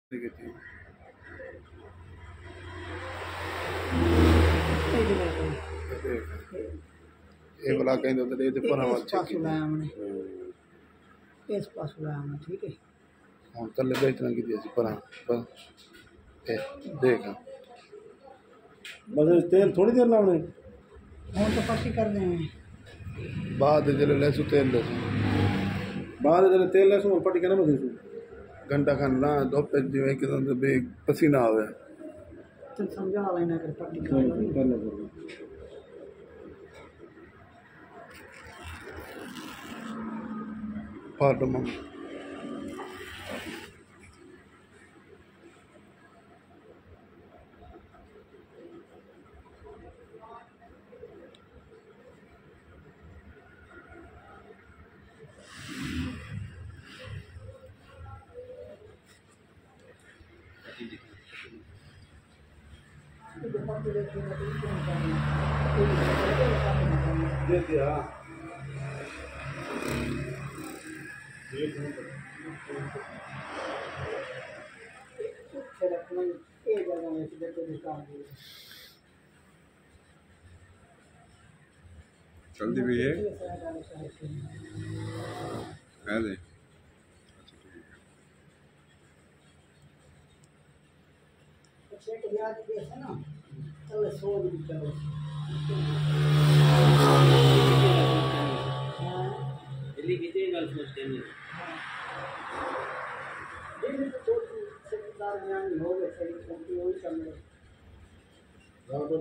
ये वाला कहीं तो दे दे पर आवाज चेक इस पास लाया ठीक है हां तले बेचना की दी पर ए देख बस तेल थोड़ी देर लाने हम तो पक्की कर दें बाद जले लेसु तेल लेसु बाद जले तेल लेसु पट्टी करना बस घंटा खान ना दो पे जिवे कि तो बे पसीना आवे तो समझा लेना कर पट्टी करना फाटम दे दिया जल्दी भी है दे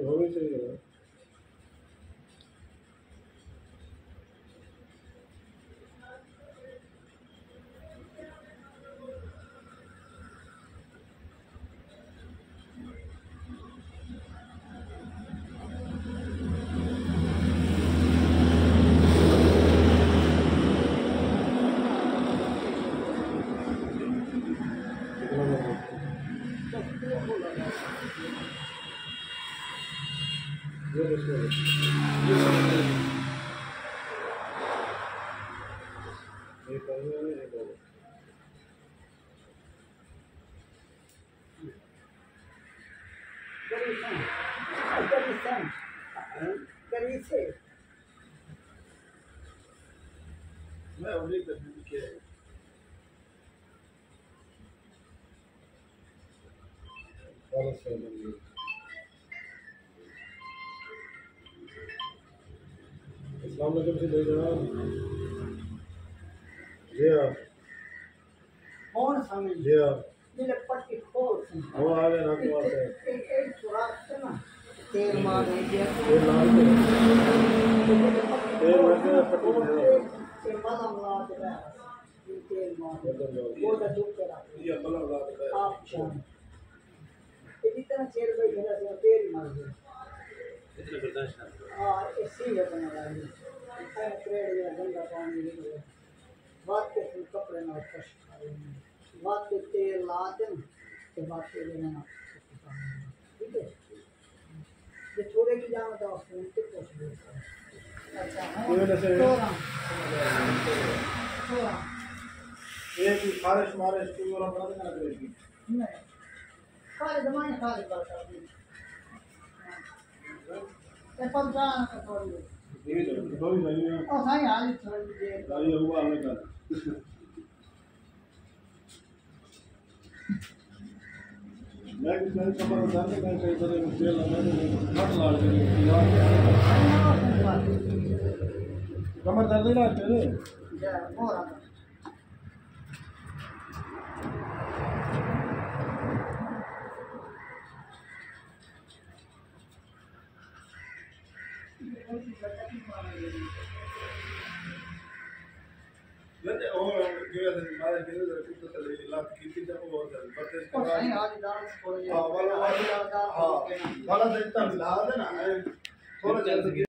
हो गई सही है मैं उन्हीं कर के अस्सलाम वालेकुम से ले जाओ जी आप कौन समझ जी आप ये पट्टी खोल वो आ गए ना तो आते हैं एक सुराख से ना तेल मार दे ये लाल से तेल मार के पट्टी दे दो तेल मार दे तेल मार दे वो तो चुप करा ये बला ला दे आप शाम इतना चेयर पे घेरा से तेल मार दे इतना बर्दाश्त ना हां इसी है बना रहा है ऐसा ट्रेड या गंदा पानी निकले बात के कपड़े ना फर्श बात के तेल ला दे के बात के लेना ठीक है ये थोड़े की जान तो फोन पे पूछ लो अच्छा ये वैसे एक खारिश मारिश की वाला बना देना करेगी नहीं खाली दमाने खाली करता है ये पंचान का थोड़ी ये तो भी नहीं है और हां हाल थोड़ी दे गाड़ी हुआ हमने कर मैं भी कहीं कमर उतार के कहीं कहीं तरह तेल लगा दे हट ला दे कमर दर्द नहीं लगते रे जा और लगे और जो है हमारे दिल में कुछ तो इलाज की थी जब वो बर्तन का नहीं आज डांस थोड़ी हां वाला हां वाला से इतना मिला दे ना थोड़ा जल्दी